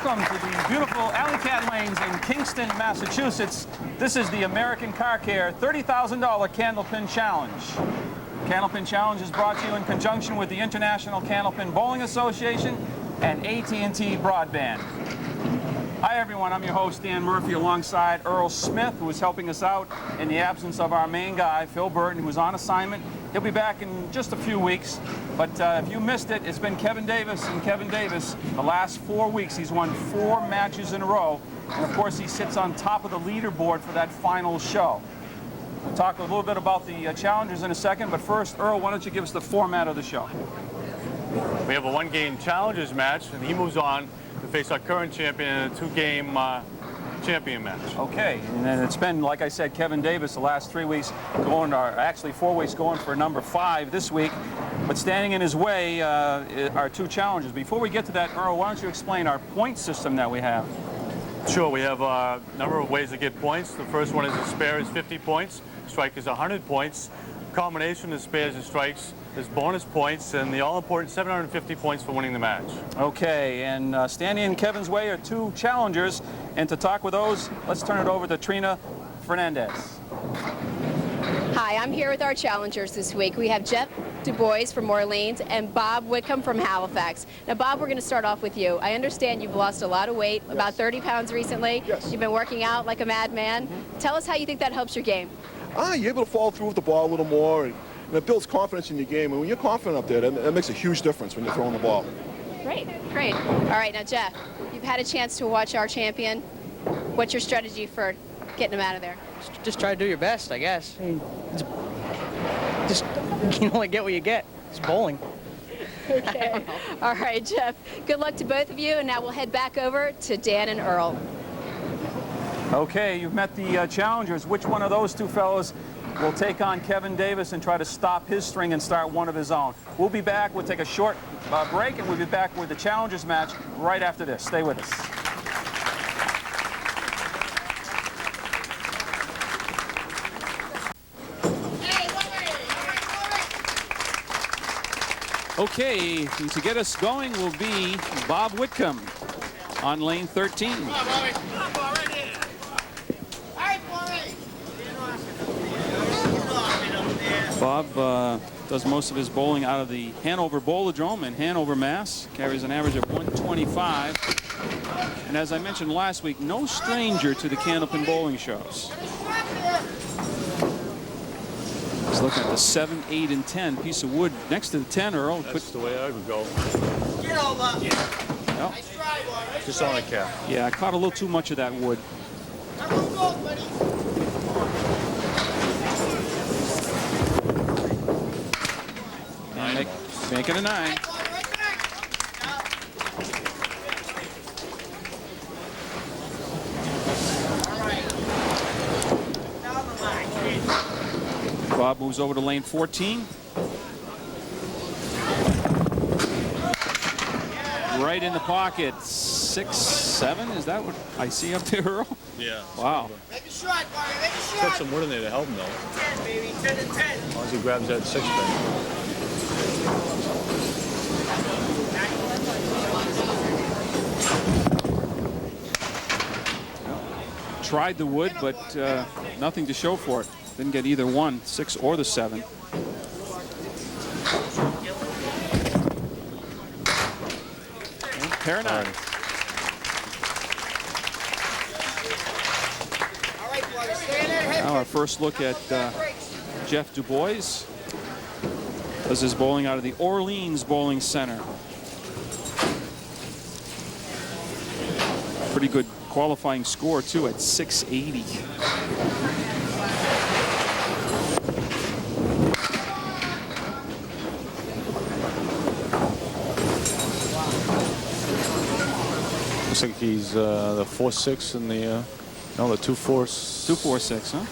Welcome to the beautiful Alley Cat Lanes in Kingston, Massachusetts. This is the American Car Care $30,000 Candlepin Challenge. Candlepin Challenge is brought to you in conjunction with the International Candlepin Bowling Association and AT&T Broadband. Hi everyone, I'm your host Dan Murphy alongside Earl Smith, who is helping us out in the absence of our main guy, Phil Burton, who's on assignment. He'll be back in just a few weeks, but if you missed it, it's been Kevin Davis, and Kevin Davis, the last 4 weeks, he's won 4 matches in a row, and of course he sits on top of the leaderboard for that final show. We'll talk a little bit about the challengers in a second, but first, Earl, why don't you give us the format of the show? We have a one-game challengers match, and he moves on to face our current champion in a 2-game champion match. Okay, and then it's been, like I said, Kevin Davis the last 3 weeks going, or actually 4 weeks going for number 5 this week. But standing in his way are 2 challenges. Before we get to that, Earl, why don't you explain our point system that we have? Sure, we have a number of ways to get points. The first one is a spare is 50 points, strike is 100 points. Combination of spares and strikes is bonus points, and the all-important 750 points for winning the match. Okay, and standing in Kevin's way are 2 challengers, and to talk with those, let's turn it over to Trina Fernandez. Hi, I'm here with our challengers this week. We have Jeff Dubois from Orleans and Bob Whitcomb from Halifax. Now, Bob, we're going to start off with you. I understand you've lost a lot of weight, yes, about 30 pounds recently. Yes. You've been working out like a madman. Tell us how you think that helps your game. You're able to follow through with the ball a little more, and it builds confidence in your game. And when you're confident up there, that makes a huge difference when you're throwing the ball. Great, great. All right, now, Jeff, you've had a chance to watch our champion. What's your strategy for getting him out of there? Just try to do your best, I guess. I mean, just you only get what you get. It's bowling. Okay. All right, Jeff. Good luck to both of you, and now we'll head back over to Dan and Earl. Okay, you've met the challengers. Which one of those 2 fellows will take on Kevin Davis and try to stop his string and start one of his own? We'll be back. We'll take a short break, and we'll be back with the challengers match right after this. Stay with us. Okay, to get us going will be Bob Whitcomb on lane 13. Come on, Bobby. Come on, Bobby, right here. All right, Bobby. Bob does most of his bowling out of the Hanover Bowlodrome in Hanover, Mass. Carries an average of 125. And as I mentioned last week, no stranger to the Candlepin bowling shows. He's looking at the 7, 8, and 10 piece of wood next to the 10, Earl. That's the way I would go. Get over. Well, Nice try, boy. Just on a cap. yeah, I caught a little too much of that wood. Come on, go, buddy. And make it a 9. Right, Bobby, right there. All right. Down the line. Bob moves over to lane 14. Right in the pocket. 6, 7, is that what I see up there, Earl? Yeah. Wow. Make a shot, Bobby. Make a Put shot. some wood in there to help him, though. 10, baby. 10 and 10. As long as he grabs that 6 pin. Tried the wood, but nothing to show for it. Didn't get either one, 6 or the 7. Pair 9. All right, Bobby. Stay in there. Head Now our first look at Jeff Dubois. Does his bowling out of the Orleans Bowling Center. Pretty good qualifying score, too, at 680. Looks like he's the 4-6 and the 2-4. 2-4-6, huh?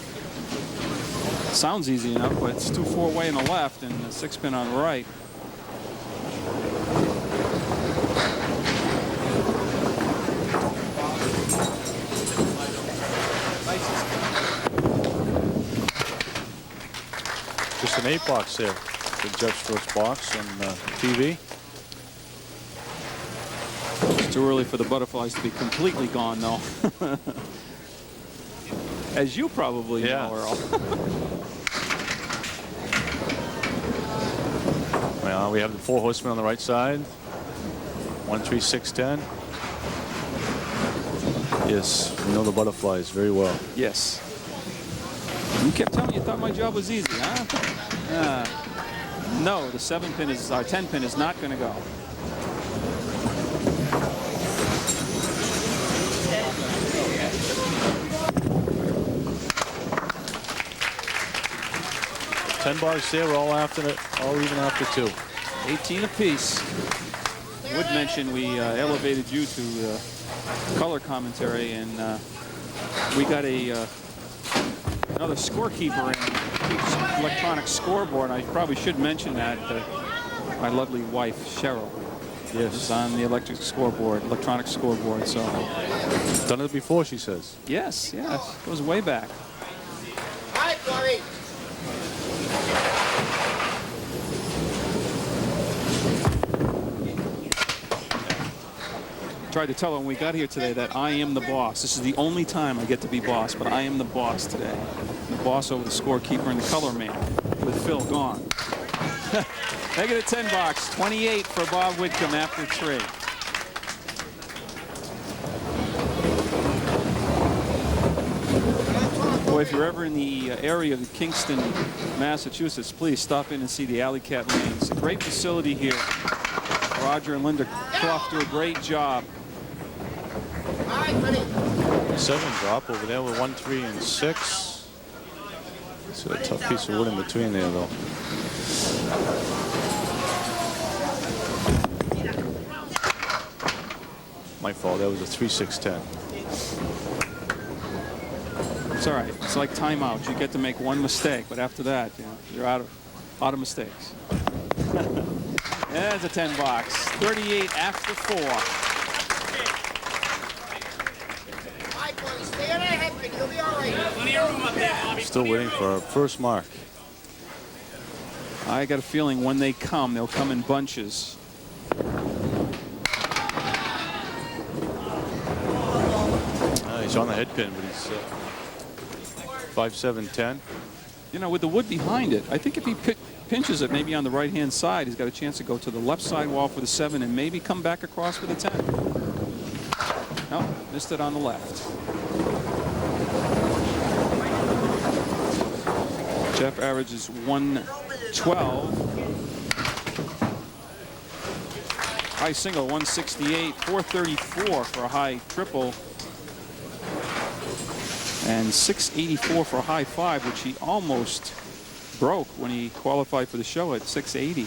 Sounds easy enough, but it's 2-4 way on the left and the 6 pin on the right. Just an 8 box there. The Jeff's first box on TV. Too early for the butterflies to be completely gone, though. As you probably know, Earl. Well, we have the 4 horsemen on the right side. 1, 3, 6, 10. Yes, we know the butterflies very well. Yes. You kept telling me you thought my job was easy, huh? No, the 7-pin is, our 10-pin is not going to go. $10 there, all after it, all even after 2. 18 apiece. Would mention we elevated you to color commentary, and we got another scorekeeper in electronic scoreboard. I probably should mention that my lovely wife Cheryl is on the electronic scoreboard. So done it before, she says. Yes, goes way back. Hi, Flurry. Tried to tell her when we got here today that I am the boss. This is the only time I get to be boss, but I am the boss today. The boss over the scorekeeper and the color man, with Phil gone. Negative $10. 28 for Bob Whitcomb after 3. Boy, if you're ever in the area of Kingston, Massachusetts, please stop in and see the Alley Cat Lanes. A great facility here. Roger and Linda Croft do a great job. 7 drop over there with 1, 3, and 6. It's a tough piece of wood in between there, though. My fault. That was a 3, 6, 10. It's all right. It's like timeout. You get to make one mistake, but after that, you're out of mistakes. There's a $10. 38 after 4. Stay on that headwind. You'll be all right. Plenty of room up there, Bobby. Still waiting for our first mark. I got a feeling when they come, they'll come in bunches. He's on the head pin, but he's 5, 7, 10. You know, with the wood behind it, I think if he pinches it maybe on the right-hand side, he's got a chance to go to the left side wall for the 7 and maybe come back across with a 10. No, missed it on the left. Jeff averages 112. High single 168, 434 for a high triple, and 684 for a high 5, which he almost broke when he qualified for the show at 680.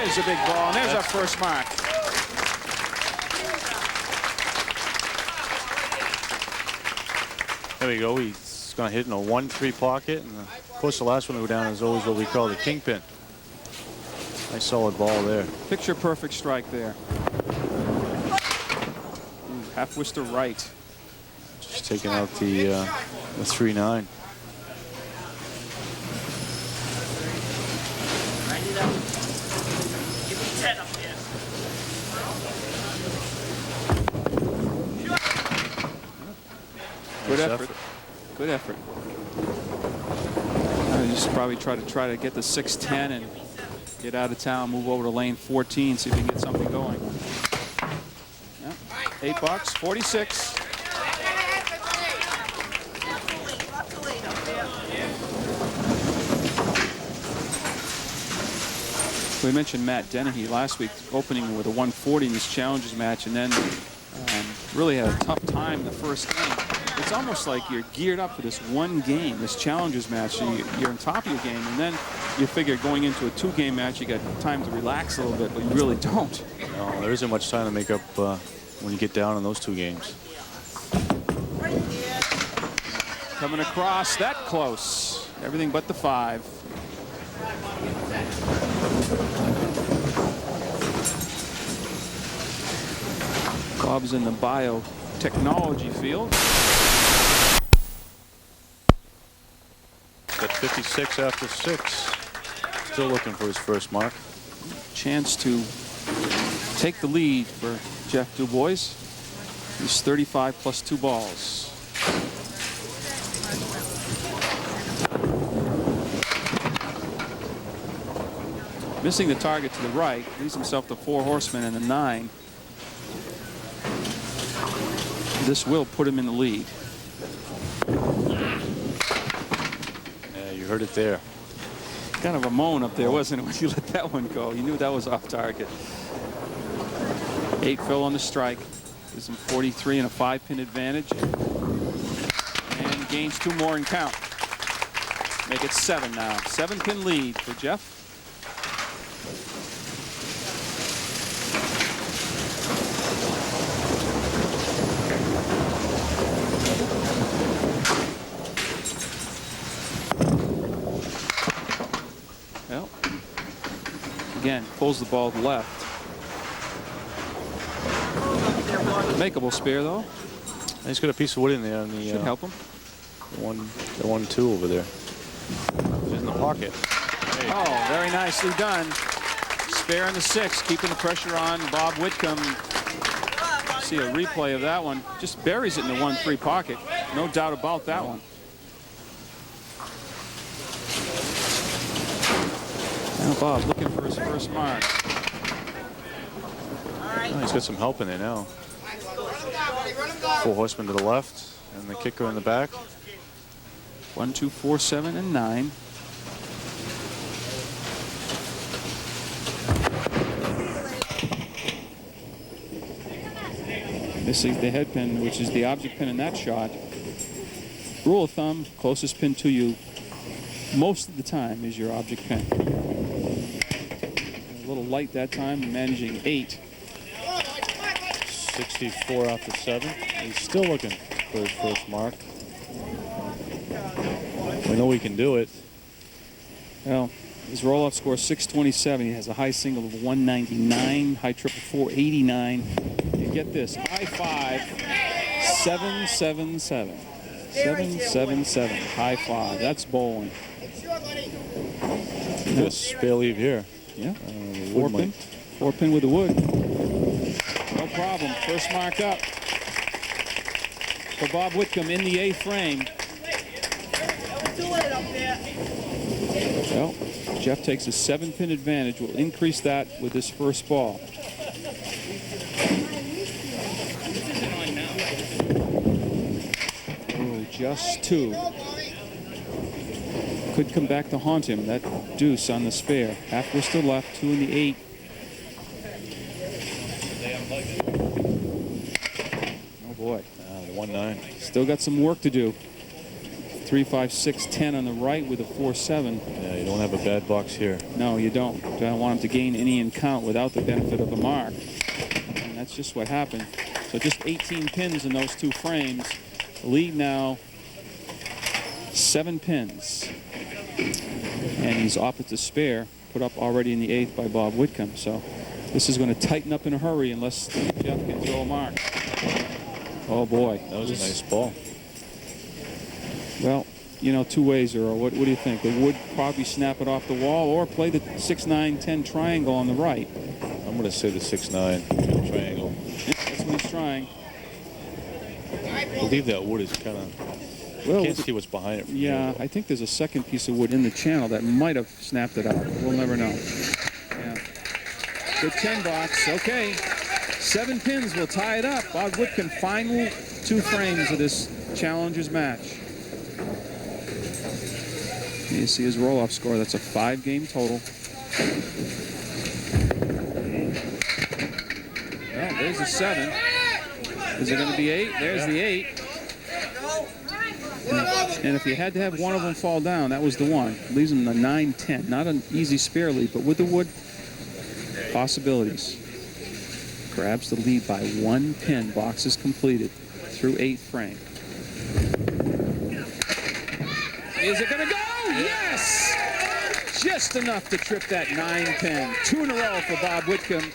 There's a big ball, and there's our first mark. There we go. He's going to hit in a 1-3 pocket. And of course, the last one to go down is always what we call the kingpin. Nice solid ball there. Picture perfect strike there. Ooh, half wister right. Just taking out the 3-9. Good effort. Good effort. I just probably try to get the 6-10 and get out of town, move over to lane 14, see if we can get something going. Yeah. $8, 46. We mentioned Matt Dennehy last week, opening with a 140 in this Challengers match, and then really had a tough time in the first game. It's almost like you're geared up for this one game, this Challengers match. So you're on top of your game, and then you figure going into a 2-game match, you got time to relax a little bit, but you really don't. No, there isn't much time to make up when you get down in those 2 games. Coming across, that close. Everything but the 5. Bob's in the biotechnology field. Got 56 after 6. Still looking for his first mark. Chance to take the lead for Jeff Dubois. He's 35 plus 2 balls. Missing the target to the right, leaves himself the 4 horsemen and the 9. This will put him in the lead. Yeah, you heard it there. Kind of a moan up there, wasn't it, when you let that one go? You knew that was off target. 8 Phil on the strike. Gives him 43 and a 5-pin advantage. And gains 2 more and count. Make it 7 now. 7-pin lead for Jeff. Well, again, pulls the ball left. Makeable spare though. He's got a piece of wood in there on the should help him. The 1-2 over there. He's in the pocket. Hey. Oh, very nicely done. Spare in the 6, keeping the pressure on Bob Whitcomb. See a replay of that one. Just buries it in the 1-3 pocket. No doubt about that one. Now Bob looking for his first mark. Oh, he's got some help in there now. 4 horsemen to the left and the kicker in the back. 1, 2, 4, 7, and 9. Missing the head pin, which is the object pin in that shot. Rule of thumb, closest pin to you most of the time is your object pin. A little light that time, managing 8. 64 after 7. He's still looking for his first mark. We know he can do it. Well, his roll-off score is 627. He has a high single of 199, high triple 489. You get this, high 5, 777. 777, high 5. That's bowling. Good spare leave here. Yeah, 4-pin. 4-pin with the wood. No problem. First mark up for Bob Whitcomb in the 8th frame. Well, Jeff takes a 7-pin advantage. Will increase that with his first ball. Oh, just 2. Could come back to haunt him. That deuce on the spare. Half whistle left, 2 in the 8. Oh boy. The 1-9. Still got some work to do. 3, 5, 6, 10 on the right with a 4-7. Yeah, you don't have a bad box here. No, you don't. You don't want him to gain any in count without the benefit of a mark. And that's just what happened. So just 18 pins in those 2 frames. The lead now, 7 pins. And he's off at the spare, put up already in the 8th by Bob Whitcomb. So this is going to tighten up in a hurry unless Jeff can throw a mark. Oh boy. That was a nice ball. Well, you know, 2 ways, Earl. What do you think? The wood probably snap it off the wall or play the 6, 9, 10 triangle on the right. I'm going to say the 6, 9 triangle. That's what he's trying. I believe that wood is kind of... Well, can't see what's behind it. Yeah, I think there's a second piece of wood in the channel that might have snapped it out. We'll never know. Yeah. Good 10 box. Okay. 7 pins will tie it up. Bob Whitcomb, final 2 frames of this Challengers match. You see his roll-off score. That's a 5-game total. Well, there's the 7. Is it going to be 8? There's the 8. And if you had to have one of them fall down, that was the one. Leaves him the 9-10. Not an easy spare lead, but with the wood, possibilities. Grabs the lead by 1 pin. Box is completed through 8th frame. Is it going to go? Yes! Just enough to trip that 9 pin. 2 in a row for Bob Whitcomb.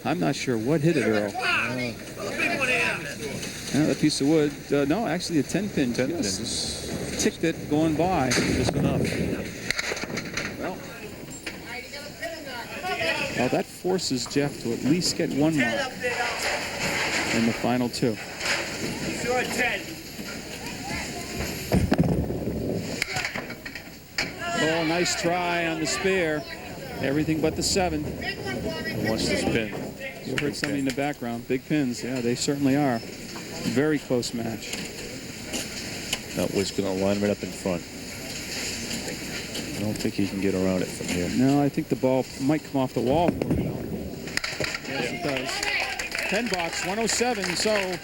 I'm not sure what hit it, Earl. That piece of wood. No, actually a 10 pin. 10 pins. Ticked it going by. Just enough. Well, that forces Jeff to at least get one more in the final two. Sure, 10. Oh, nice try on the spare. Everything but the 7. Wants to spin. You heard something in the background. Big pins. Yeah, they certainly are. Very close match. That was going to line right up in front. I don't think he can get around it from here. No, I think the ball might come off the wall. Yes, it does. 10 box, 107. So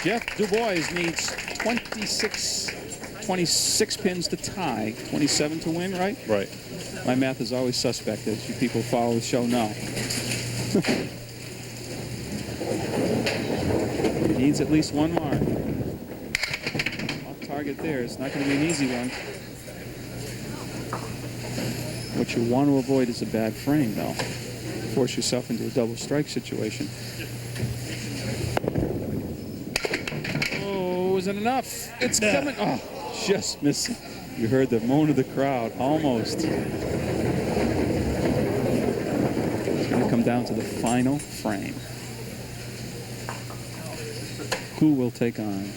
Jeff Dubois needs 26 pins to tie, 27 to win, right? Right. My math is always suspect, as you people who follow the show know. Needs at least one mark. Off target there. It's not going to be an easy one. What you want to avoid is a bad frame, though. Force yourself into a double strike situation. Oh, is it enough? It's coming. Oh, just missing. You heard the moan of the crowd. Almost. It's going to come down to the final frame. Who will take on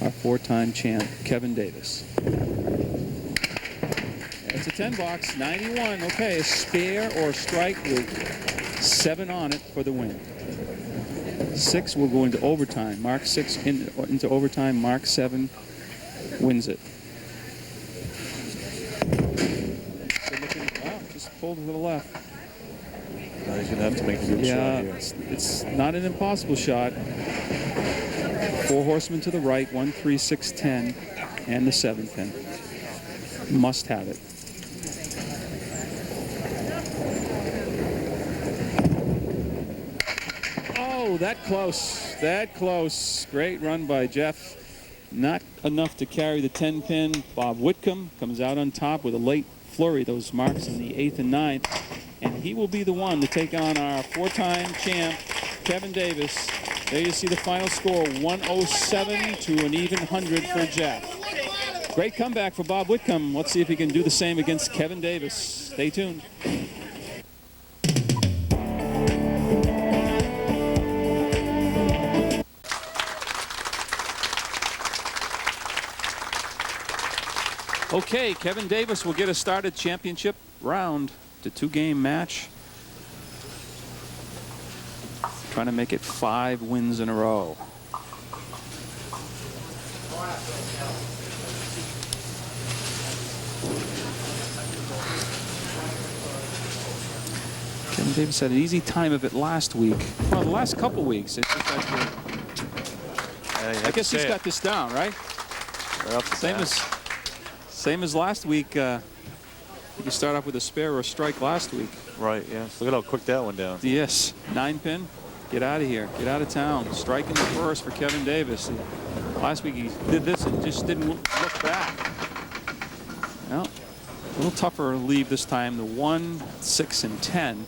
our 4-time champ, Kevin Davis? It's a 10 box, 91. Okay, a spare or a strike with 7 on it for the win. 6 will go into overtime. Mark 6 into overtime. Mark 7 wins it. Oh, just pulled to the left. He's going to have to make a good shot here. It's not an impossible shot. 4 horsemen to the right, 1, 3, 6, 10, and the 7 pin. Must have it. Oh, that close. That close. Great run by Jeff. Not enough to carry the 10 pin. Bob Whitcomb comes out on top with a late flurry, those marks in the 8th and 9th. And he will be the one to take on our 4-time champ, Kevin Davis. There you see the final score, 107 to an even 100 for Jeff. Great comeback for Bob Whitcomb. Let's see if he can do the same against Kevin Davis. Stay tuned. Okay, Kevin Davis will get us started. Championship round. The 2-game match. Trying to make it 5 wins in a row. Kevin Davis had an easy time of it last week. Well, the last couple weeks. It's just that I guess he's got this down, right? Same as last week. You start off with a spare or a strike last week. Right, yes. Look at how quick that went down. Yes, 9 pin. Get out of here. Get out of town. Striking the first for Kevin Davis. Last week he did this and just didn't look back. Well, a little tougher to leave this time. The 1, 6, and 10.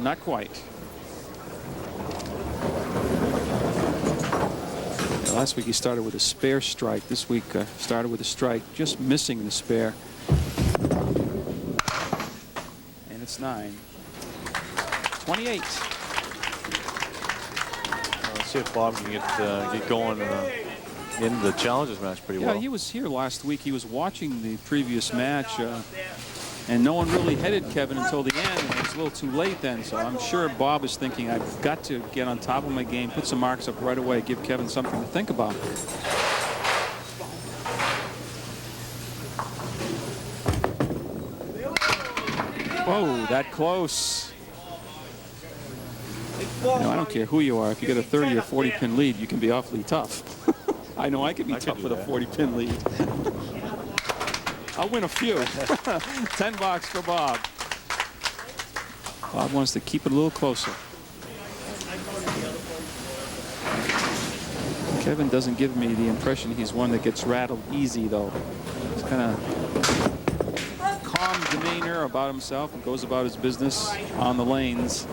Not quite. Last week he started with a spare strike. This week started with a strike, just missing the spare. And it's 9. 28. Let's see if Bob can get going in the challenges match pretty well. Yeah, he was here last week. He was watching the previous match. And no one really headed Kevin until the end, and it was a little too late then. So I'm sure Bob is thinking, I've got to get on top of my game, put some marks up right away, give Kevin something to think about. Whoa, that close. No, I don't care who you are. If you get a 30 or 40 pin lead, you can be awfully tough. I know I can be tough with a 40 pin lead. I'll win a few. 10 bucks for Bob. Bob wants to keep it a little closer. Kevin doesn't give me the impression he's one that gets rattled easy, though. He's kind of calm demeanor about himself and goes about his business on the lanes.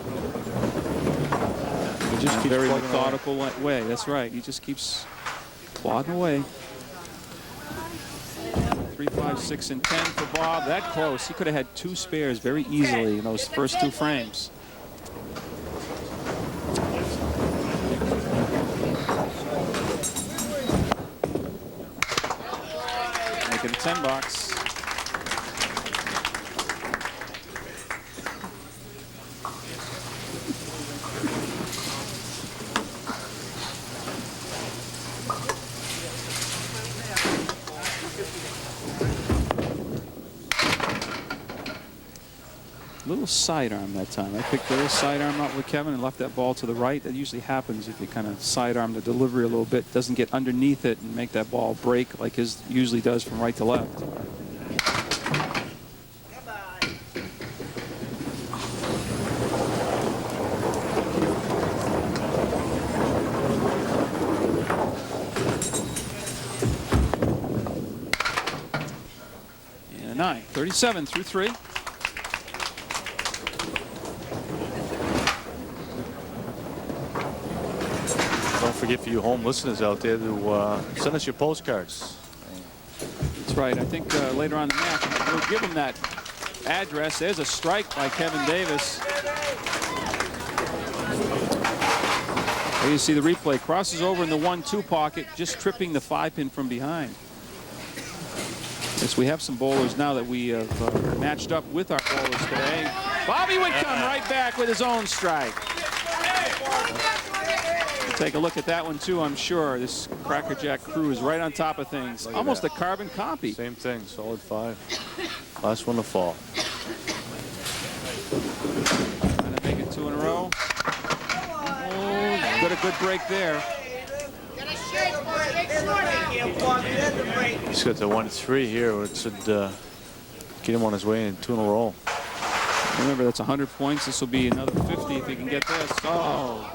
He just keeps very plugging methodical way. That's right. He just keeps plodding away. 3, 5, 6, and 10 for Bob. That close. He could have had 2 spares very easily in those first 2 frames. Make it a 10 box. Little sidearm that time. I picked a little sidearm out with Kevin and left that ball to the right. That usually happens if you kind of sidearm the delivery a little bit. Doesn't get underneath it and make that ball break like his usually does from right to left. And a 9. 37 through 3. Don't forget for you home listeners out there to send us your postcards. That's right. I think later on in the match, we'll give him that address. There's a strike by Kevin Davis. There you see the replay. Crosses over in the 1-2 pocket, just tripping the 5-pin from behind. Yes, we have some bowlers now that we have matched up with our bowlers today. Bobby Whitcomb right back with his own strike. Take a look at that one too. I'm sure this Crackerjack crew is right on top of things. Almost a carbon copy. Same thing, solid 5. Last one to fall. Trying to make it 2 in a row. Oh, got a good break there. He's got the 1-3 here, which should get him on his way in 2 in a row. Remember, that's 100 points. This will be another 50 if he can get this. Oh.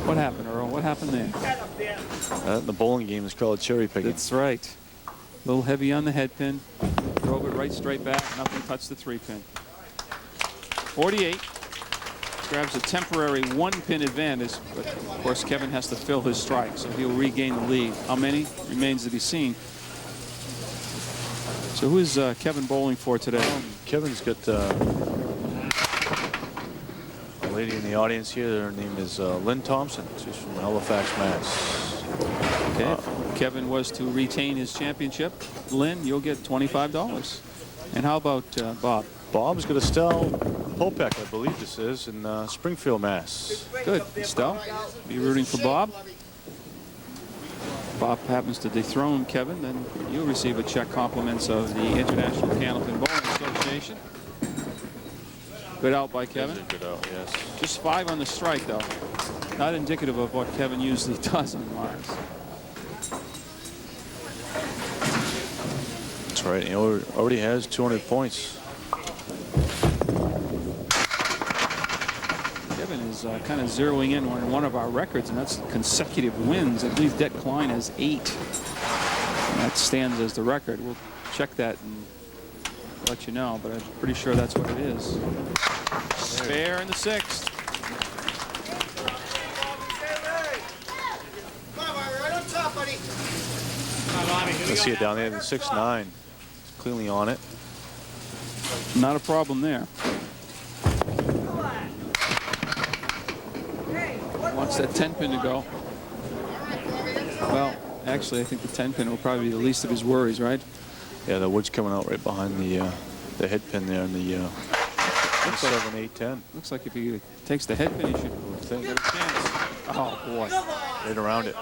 What happened, Earl? What happened there? The bowling game is called cherry picking. That's right. A little heavy on the head pin. Drove it right straight back. Nothing touched the 3-pin. 48. Grabs a temporary 1-pin advantage, but of course Kevin has to fill his strike, so he'll regain the lead. How many remains to be seen. So who is Kevin bowling for today? Kevin's got a lady in the audience here. Her name is Lynn Thompson. She's from Halifax, Mass. Okay. If Kevin was to retain his championship, Lynn, you'll get $25. And how about Bob? Bob's got Estelle Popek, I believe this is, in Springfield, Mass. Good. Estelle, be rooting for Bob. Bob happens to dethrone Kevin, then you'll receive a check compliments of the International Candlepin Bowling Association. Good out by Kevin. Good out, yes. Just 5 on the strike, though. Not indicative of what Kevin usually does on Mars. That's right. He already has 200 points. Kevin is kind of zeroing in on one of our records, and that's consecutive wins. I believe Det Klein has 8. And that stands as the record. We'll check that and let you know, but I'm pretty sure that's what it is. Spare in the 6th. I see it down there, the 6-9. It's cleanly on it. Not a problem there. Wants that 10-pin to go. Well, actually, I think the 10-pin will probably be the least of his worries, right? Yeah, the wood's coming out right behind the head pin there in the 7, 8, 10. Looks like if he takes the head pin, he should get a chance. Oh, boy. Right around it.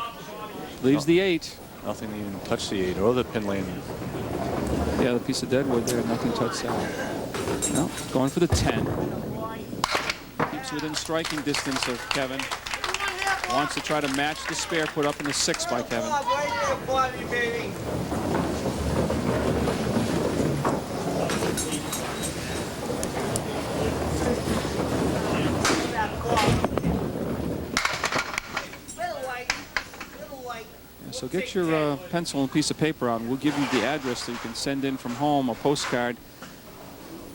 Leaves the 8. Nothing even touched the 8 or the pin landing. Yeah, the piece of deadwood there, nothing touched that. No, going for the 10. Keeps within striking distance of Kevin. Wants to try to match the spare put up in the 6 by Kevin. So get your pencil and piece of paper out, and we'll give you the address so you can send in from home a postcard.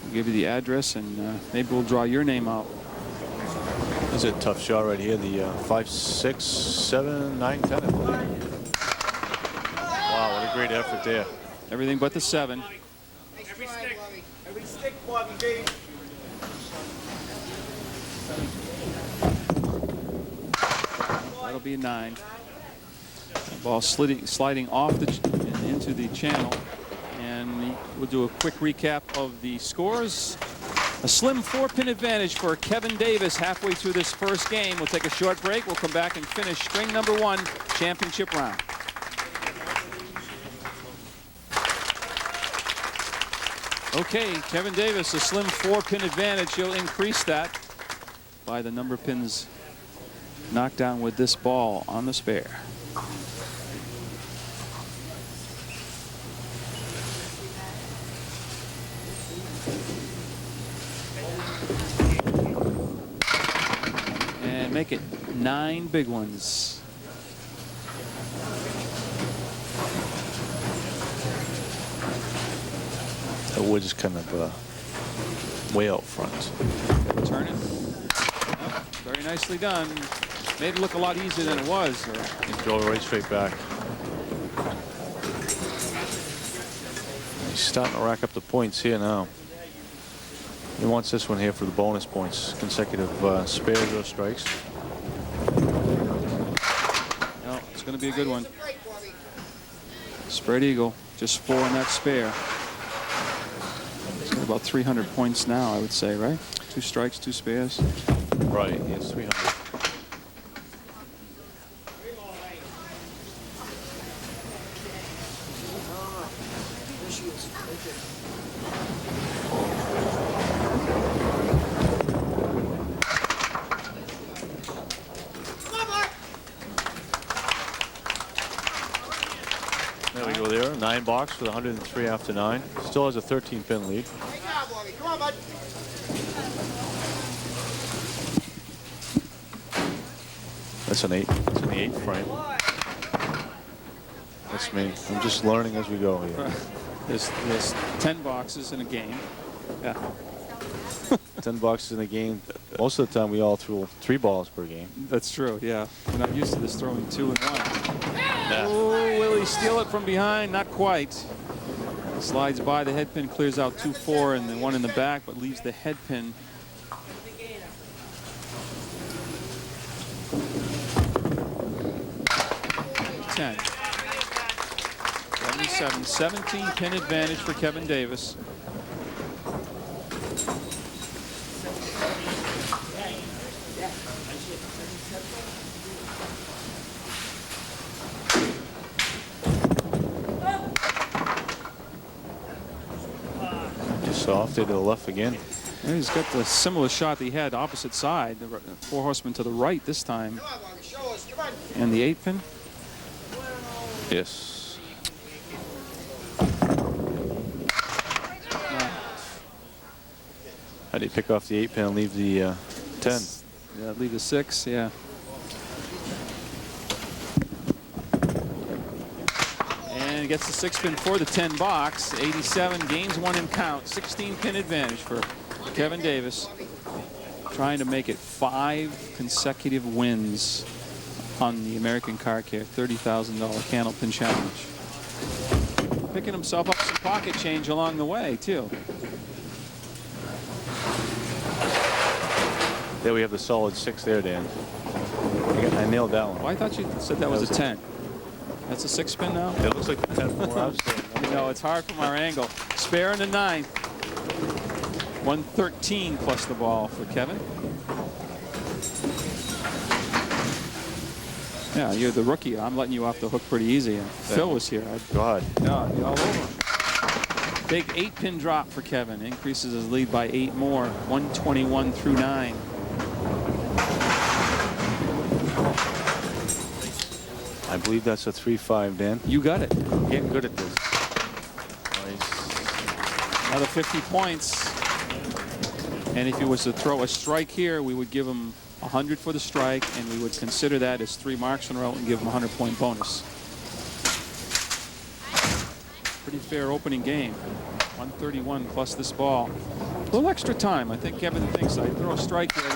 We'll give you the address, and maybe we'll draw your name out. This is a tough shot right here. The 5, 6, 7, 9, 10. I believe. Wow, what a great effort there. Everything but the 7. Every stick, Bobby, baby. That'll be a 9. Ball sliding off and into the channel. And we'll do a quick recap of the scores. A slim 4-pin advantage for Kevin Davis halfway through this first game. We'll take a short break. We'll come back and finish string number 1 championship round. Okay, Kevin Davis, a slim 4-pin advantage. He'll increase that by the number of pins knocked down with this ball on the spare. And make it 9 big ones. The wood is kind of way out front. Turn it. Oh, very nicely done. Made it look a lot easier than it was. You throw it right straight back. He's starting to rack up the points here now. He wants this one here for the bonus points. Consecutive spares or strikes. No, it's going to be a good one. Spread eagle, just 4 in that spare. He's got about 300 points now, I would say, right? 2 strikes, 2 spares. Right, yes, 300. There we go there. 9 box with 103 after 9. Still has a 13-pin lead. Come on, bud. That's an 8. That's an 8 frame. That's me. I'm just learning as we go here. There's 10 boxes in a game. Yeah. 10 boxes in a game. Most of the time we all throw 3 balls per game. That's true, yeah. We're not used to this throwing 2 and 1. Yeah. Oh, will he steal it from behind? Not quite. Slides by the head pin, clears out 2, 4, and the 1 in the back, but leaves the head pin. $10. 77. 17-pin advantage for Kevin Davis. Soft to the left again. And he's got the similar shot that he had opposite side. The 4 horsemen to the right this time. And the 8 pin. Yes. How do you pick off the 8 pin and leave the 10? Yeah, leave the 6. Yeah. And gets the 6 pin for the 10 box. 87 gains 1 in count. 16 pin advantage for Kevin Davis. Trying to make it 5 consecutive wins on the American Car Care $30,000 Candlepin Challenge. Picking himself up some pocket change along the way, too. There we have the solid 6 there, Dan. I nailed that one. Oh, I thought you said that was a 10. That's a 6 pin now? It looks like the 10 from where I was standing. No, it's hard from our angle. Spare in the 9. 113 plus the ball for Kevin. Yeah, you're the rookie. I'm letting you off the hook pretty easy. And Phil was here. Go ahead. Yeah, be all over. Big 8-pin drop for Kevin. Increases his lead by 8 more. 121 through 9. I believe that's a 3-5, Dan. You got it. Getting good at this. Nice. Another 50 points. And if he was to throw a strike here, we would give him 100 for the strike, and we would consider that as 3 marks in a row and give him a 100-point bonus. Pretty fair opening game. 131 plus this ball. A little extra time. I think Kevin thinks I throw a strike here.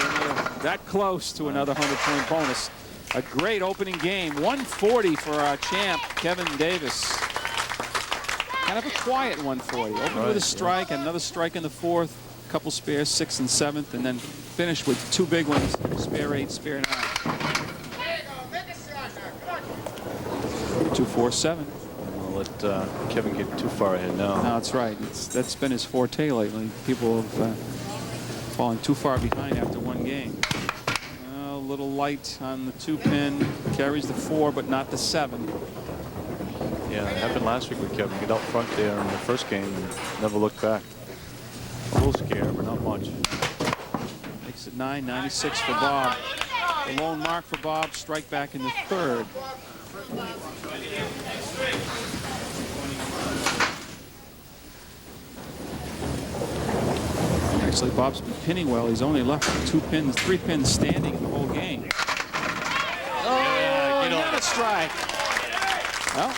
that close to another 100-point bonus. A great opening game. 140 for our champ, Kevin Davis. Kind of a quiet 140. Opened with a strike, another strike in the fourth, a couple spares, 6th and 7th, and then finished with 2 big ones, spare 8, spare 9. 2-4-7. We'll let Kevin get too far ahead now. No, that's right. That's been his forte lately. People have fallen too far behind after one game. A little light on the 2-pin. Carries the 4, but not the 7. Yeah, it happened last week with Kevin. Get out front there in the first game and never looked back. A little scared, but not much. Makes it 9.96 for Bob. The lone mark for Bob. Strike back in the 3rd. Actually, Bob's been pinning well. He's only left 3 pins standing in the whole game. Oh, not a strike. Well,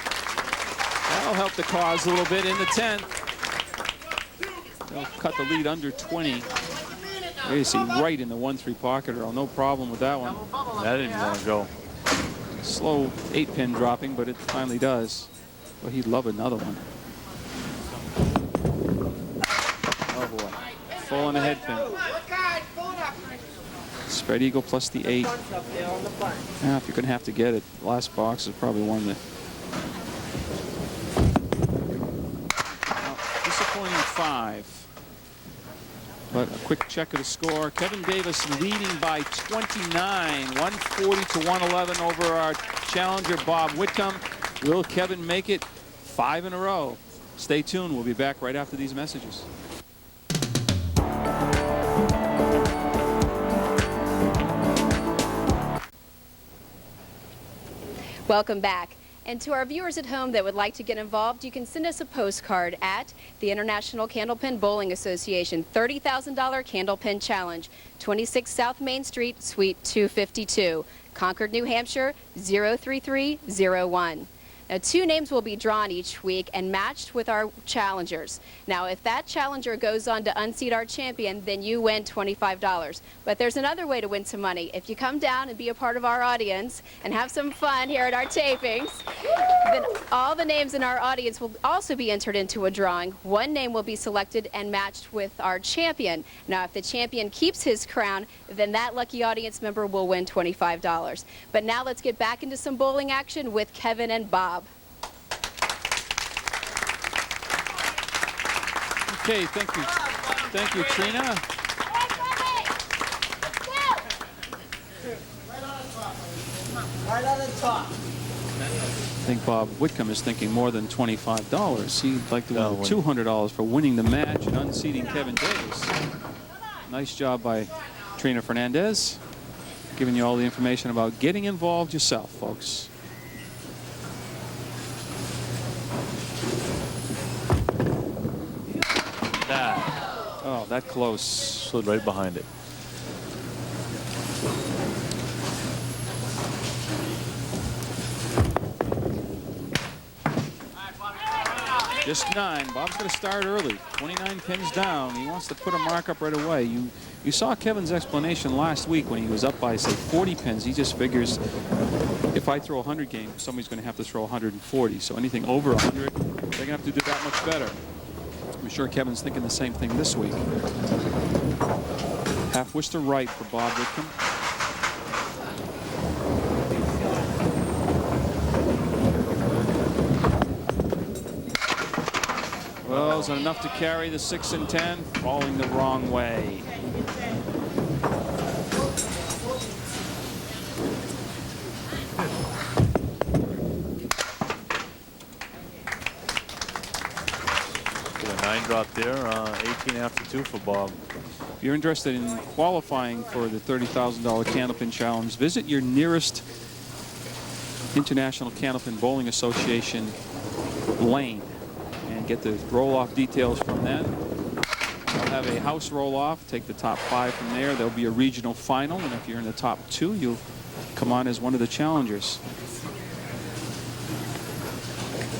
that'll help the cause a little bit in the 10th. They'll cut the lead under 20. There you see, right in the 1-3 pocket row. No problem with that one. That didn't want to go. Slow 8-pin dropping, but it finally does. Well, he'd love another one. Oh boy. Full on a head pin. Spread eagle plus the 8. Yeah, if you're going to have to get it, last box is probably one that. Well, disappointing 5. But a quick check of the score. Kevin Davis leading by 29, 140 to 111 over our challenger, Bob Whitcomb. Will Kevin make it 5 in a row? Stay tuned. We'll be back right after these messages. Welcome back. And to our viewers at home that would like to get involved, you can send us a postcard at the International Candlepin Bowling Association $30,000 Candlepin Challenge, 26 South Main Street, Suite 252, Concord, New Hampshire, 03301. Now, 2 names will be drawn each week and matched with our challengers. Now, if that challenger goes on to unseat our champion, then you win $25. But there's another way to win some money. If you come down and be a part of our audience and have some fun here at our tapings, then all the names in our audience will also be entered into a drawing. 1 name will be selected and matched with our champion. Now, if the champion keeps his crown, then that lucky audience member will win $25. But now let's get back into some bowling action with Kevin and Bob. Okay, thank you. Thank you, Trina. Right on the top. I think Bob Whitcomb is thinking more than $25. He'd like to win $200 for winning the match and unseating Kevin Davis. Nice job by Trina Fernandez, giving you all the information about getting involved yourself, folks. Oh, that close. Slid right behind it. Just 9. Bob's going to start early. 29 pins down. He wants to put a mark up right away. You saw Kevin's explanation last week when he was up by, say, 40 pins. He just figures if I throw 100 games, somebody's going to have to throw 140. So anything over 100, they're going to have to do that much better. I'm sure Kevin's thinking the same thing this week. Half wish to right for Bob Whitcomb. Well, is it enough to carry the 6 and 10? Falling the wrong way. Get a 9 drop there, 18 after 2 for Bob. If you're interested in qualifying for the $30,000 Candlepin Challenge, visit your nearest International Candlepin Bowling Association lane and get the roll-off details from them. They'll have a house roll-off, take the top 5 from there. There'll be a regional final, and if you're in the top 2, you'll come on as one of the challengers.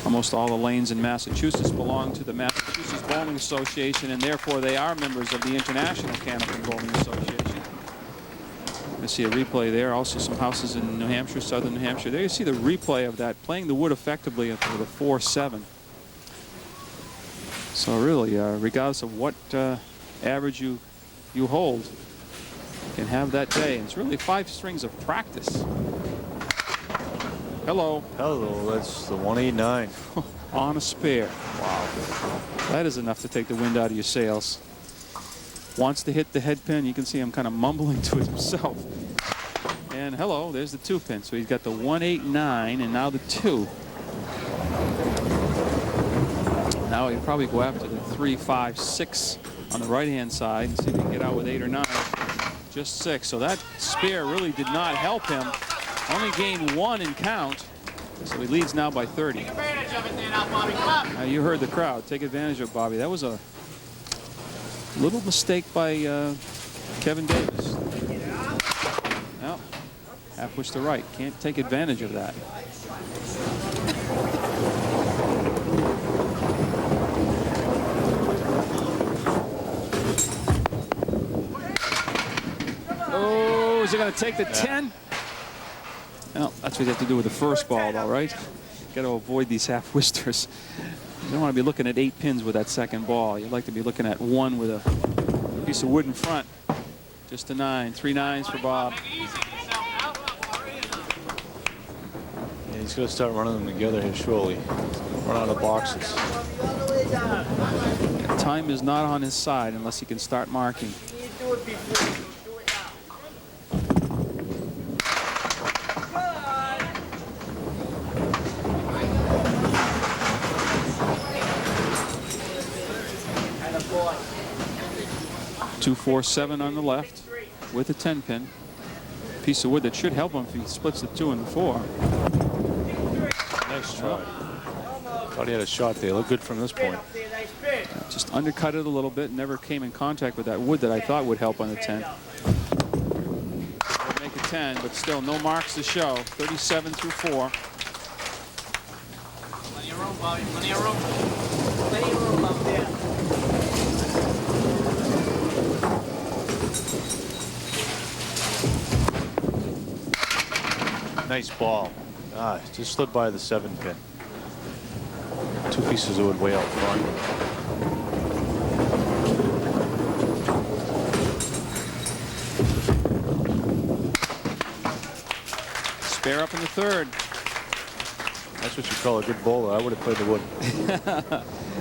Almost all the lanes in Massachusetts belong to the Massachusetts Bowling Association, and therefore they are members of the International Candlepin Bowling Association. see a replay there. Also some houses in New Hampshire, southern New Hampshire. There you see the replay of that, playing the wood effectively with a 4-7. So really, regardless of what average you hold, you can have that day. And it's really 5 strings of practice. Hello. Hello, that's the 189. On a spare. Wow. That is enough to take the wind out of your sails. Wants to hit the head pin. You can see him kind of mumbling to himself. And hello, there's the 2 pin. So he's got the 189 and now the 2. Now he'll probably go after the 3, 5, 6 on the right-hand side and see if he can get out with 8 or 9. Just 6. So that spare really did not help him. Only gained 1 in count. So he leads now by 30. Take advantage of it there now, Bobby. Come on. Now you heard the crowd. Take advantage of Bobby. That was a little mistake by Kevin Davis. Well, half push to right. Can't take advantage of that. Oh, is he going to take the 10? Well, that's what you have to do with the first ball, though, right? Got to avoid these half whisters. You don't want to be looking at 8 pins with that second ball. You'd like to be looking at 1 with a piece of wood in front. Just a 9. 3 9s for Bob. Yeah, he's going to start running them together here shortly. Run out of boxes. Time is not on his side unless he can start marking. 2-4-7 on the left with a 10 pin. Piece of wood that should help him if he splits the 2 and the 4. Nice try. Thought he had a shot there. Looked good from this point. Just undercut it a little bit. Never came in contact with that wood that I thought would help on the 10. Make a 10, but still no marks to show. 37 through 4. Plenty of room, Bobby. Plenty of room. Plenty of room up there. Nice ball. Ah, just slid by the 7 pin. 2 pieces of wood way out front. Spare up in the 3rd. That's what you call a good bowler. I would have played the wood.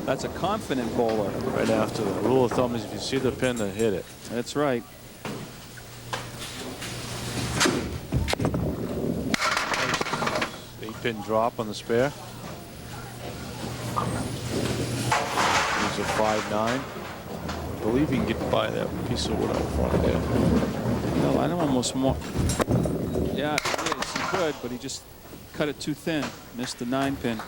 That's a confident bowler. Right after. The rule of thumb is if you see the pin, then hit it. That's right. Nice 8-pin drop on the spare. There's a 5-9. I believe he can get by that piece of wood out front there. No, I don't almost more. Yeah, yes, he could, but he just cut it too thin. Missed the 9 pin.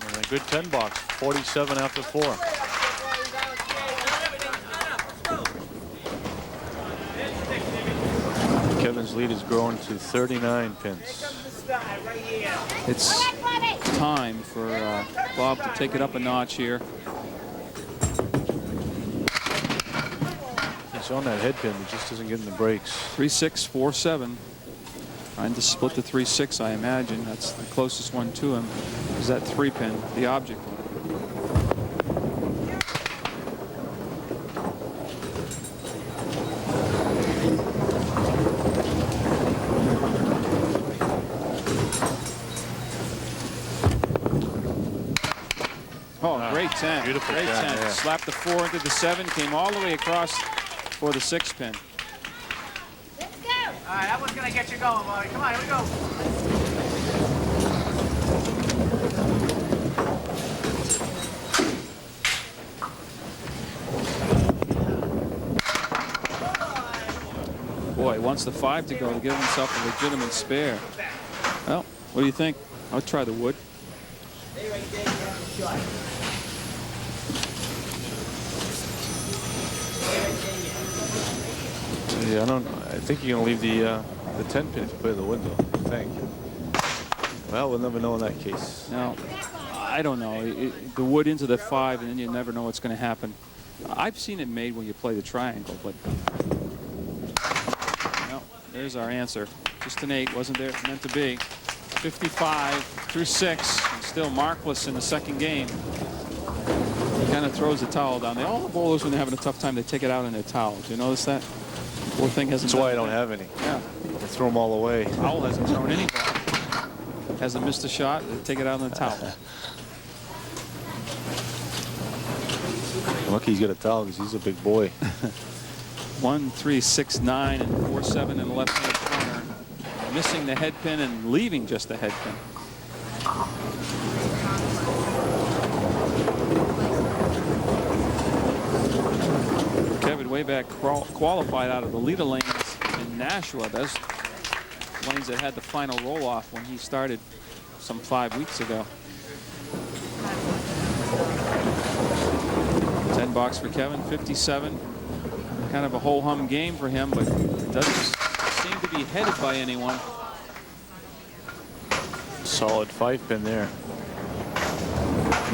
And a good 10 box. 47 after 4. Kevin's lead is growing to 39 pins. It's time for Bob to take it up a notch here. He's on that head pin. He just isn't getting the breaks. 3-6, 4-7. Trying to split the 3-6, I imagine. That's the closest one to him. Is that 3 pin, the object. Oh, great 10. Beautiful Great 10. 10, yeah. Slapped the 4 into the 7, came all the way across for the 6 pin. Let's go. All right, that one's going to get you going, Bobby. Come on, here we go. Boy, he wants the 5 to go to give himself a legitimate spare. Well, what do you think? I'll try the wood. Stay right there. You have a shot. Yeah, I think you're gonna leave the 10 pin if you play the wood, though. I think. Well, we'll never know in that case. Now, I don't know. The wood into the 5, and then you never know what's going to happen. I've seen it made when you play the triangle, but no, there's our answer. Just an 8, wasn't there? Meant to be. 55 through 6, and still markless in the second game. He kind of throws the towel down. All the bowlers, when they're having a tough time, they take it out in their towels. You notice that? Poor thing hasn't. That's why I don't have any. Yeah. I throw them all away. Towel hasn't thrown any ball. Hasn't missed a shot. They take it out in the towel. Lucky he's got a towel because he's a big boy. 1, 3, 6, 9, and 4, 7 in the left-hand corner. Missing the head pin and leaving just the head pin. Kevin way back qualified out of the leader lanes in Nashua. Those lanes that had the final roll-off when he started some 5 weeks ago. 10 bucks for Kevin, 57. Kind of a ho-hum game for him, but it doesn't seem to be headed by anyone. Solid 5-pin there.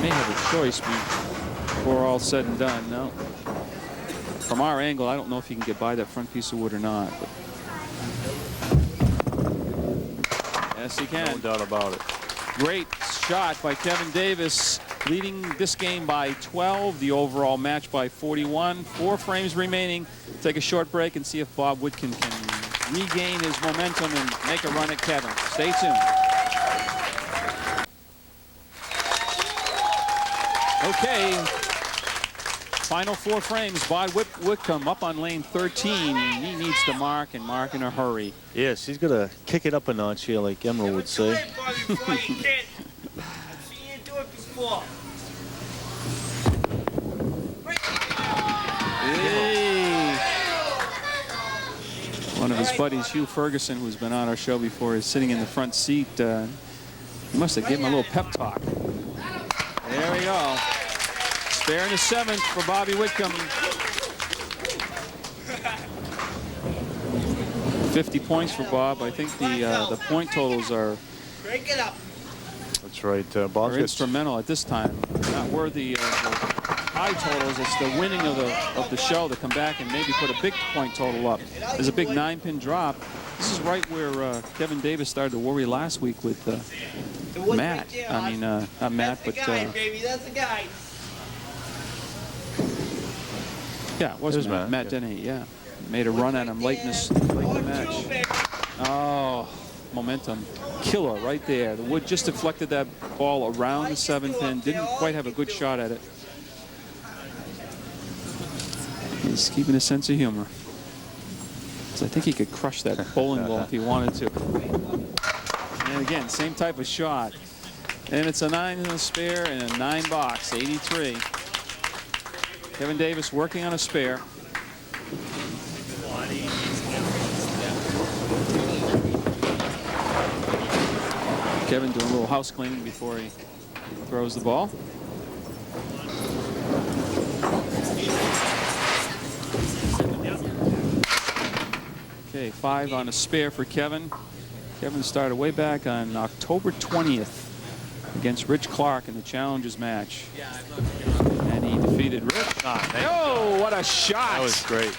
May have a choice before all said and done. No. From our angle, I don't know if you can get by that front piece of wood or not. But yes, he can. No doubt about it. Great shot by Kevin Davis, leading this game by 12, the overall match by 41. 4 frames remaining. Take a short break and see if Bob Whitcomb can regain his momentum and make a run at Kevin. Stay tuned. Okay, final 4 frames. Bob Whitcomb up on lane 13. He needs to mark and mark in a hurry. Yes, he's going to kick it up a notch here, like Emerald would say. I've seen you do it before. Hey. One of his buddies, Hugh Ferguson, who's been on our show before, is sitting in the front seat. He must have given him a little pep talk. There we go. Spare in the 7th for Bobby Whitcomb. 50 points for Bob. I think the point totals are Break it up. That's right. Bob's got instrumental at this time. Not worthy of the high totals. It's the winning of the show to come back and maybe put a big point total up. There's a big 9-pin drop. This is right where Kevin Davis started to worry last week with Matt. I mean, not Matt, but Baby, that's the guy. yeah, it was Matt Dennehy. Yeah, made a run at him late in the match. Oh, momentum killer right there. The wood just deflected that ball around the 7-pin. Didn't quite have a good shot at it. He's keeping a sense of humor. So I think he could crush that bowling ball if he wanted to. And again, same type of shot. And it's a 9 in the spare and a 9 box, 83. Kevin Davis working on a spare. Kevin doing a little house cleaning before he throws the ball. Okay, 5 on a spare for Kevin. Kevin started way back on October 20th against Rich Clark in the Challengers match. And he defeated Rich. Oh, what a shot! That was great.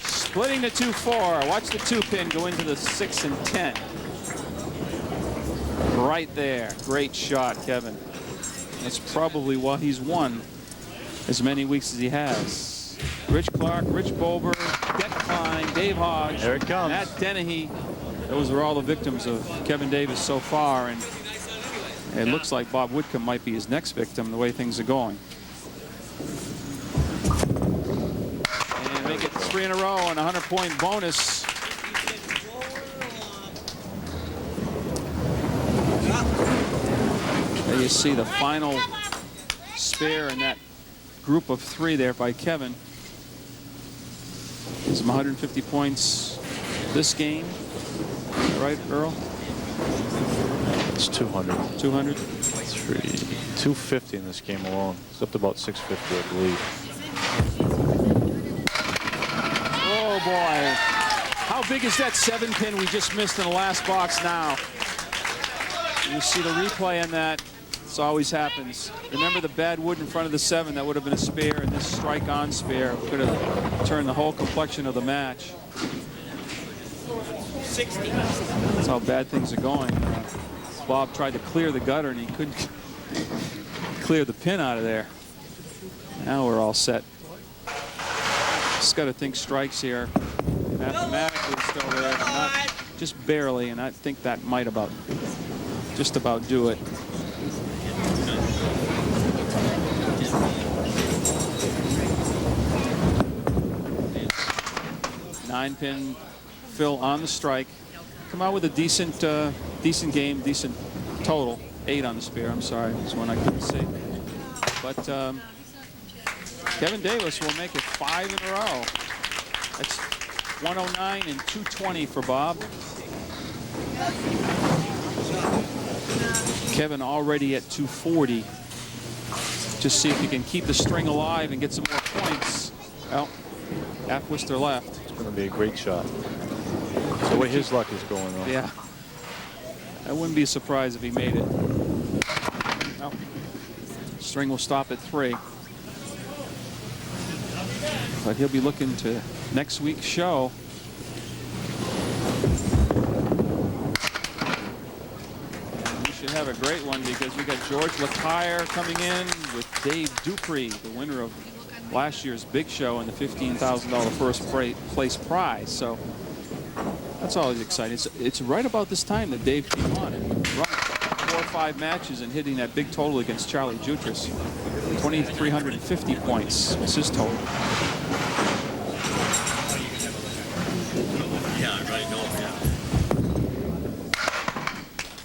Splitting the 2-4. Watch the 2-pin go into the 6 and 10. Right there. Great shot, Kevin. That's probably why he's won as many weeks as he has. Rich Clark, Rich Bober, Det Klein, Dave Hodge, There it comes. Matt Dennehy. Those are all the victims of Kevin Davis so far, and it looks like Bob Whitcomb might be his next victim the way things are going. And make it 3 in a row and a 100-point bonus. There you see the final spare in that group of 3 there by Kevin. Some 150 points this game. Right, Earl? It's 200. 200? 250 in this game alone. It's up to about 650, I believe. Oh, boy. How big is that 7-pin we just missed in the last box now? You see the replay on that. This always happens. Remember the bad wood in front of the 7? That would have been a spare, and this strike on spare could have turned the whole complexion of the match. 60. That's how bad things are going. Bob tried to clear the gutter, and he couldn't clear the pin out of there. Now we're all set. Just got to think strikes here. Mathematically still there, but not just barely, and I think that might just about do it. Nine-pin Phil on the strike. Come out with a decent game, decent total. 8 on the spare. I'm sorry, this one I couldn't see. But Kevin Davis will make it 5 in a row. That's 109 and 220 for Bob. Kevin already at 240. Just see if he can keep the string alive and get some more points. Well, half Worcester left. It's going to be a great shot. The way his luck is going on. Yeah. I wouldn't be surprised if he made it. No. String will stop at 3. But he'll be looking to next week's show. And we should have a great one because we got George LeClaire coming in with Dave Dupree, the winner of last year's big show and the $15,000 first place prize. So that's always exciting. It's right about this time that Dave came on and run 4 or 5 matches and hitting that big total against Charlie Jutras. 2,350 points was his total.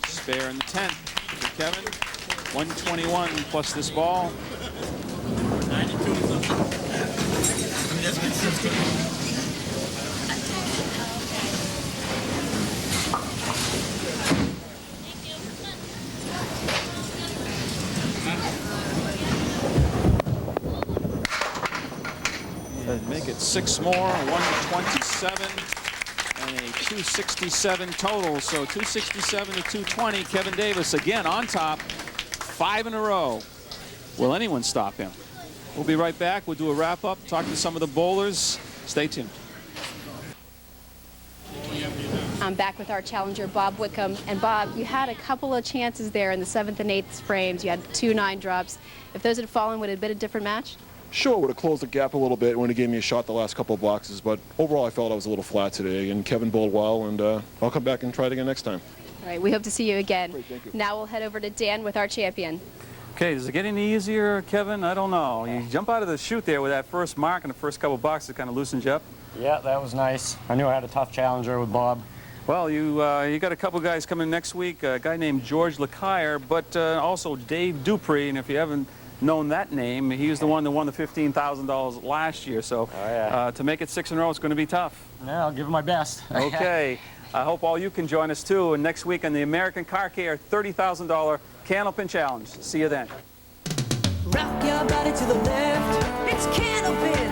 Spare in the 10th for Kevin. 121 plus this ball. Make it 6 more, 127 and a 267 total. So 267 to 220. Kevin Davis again on top, 5 in a row. Will anyone stop him? We'll be right back. We'll do a wrap up, talk to some of the bowlers. Stay tuned. I'm back with our challenger, Bob Whitcomb. And Bob, you had a couple of chances there in the 7th and 8th frames. You had 2 9 drops. If those had fallen, would it have been a different match? Sure, would have closed the gap a little bit when he gave me a shot the last couple of boxes, but overall I felt I was a little flat today, and Kevin bowled well, and I'll come back and try it again next time. All right, we hope to see you again. Great, thank you. Now we'll head over to Dan with our champion. Okay, does it get any easier, Kevin? I don't know. You jump out of the chute there with that first mark and the first couple boxes kind of loosened you up. Yeah, that was nice. I knew I had a tough challenger with Bob. Well, you got a couple guys coming next week, a guy named George LeClaire, but also Dave Dupree, and if you haven't known that name, he was the one that won the $15,000 last year, so to make it 6 in a row, it's going to be tough. Yeah, I'll give it my best. Okay. I hope all you can join us too, and next week on the American Car Care $30,000 Candlepin Challenge. See you then. Rock your body to the left, it's Candlepin.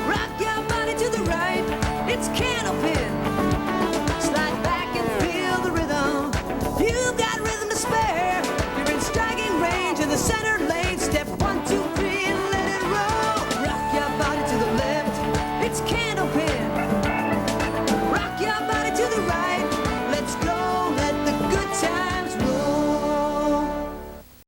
Rock your body to the right, it's Candlepin.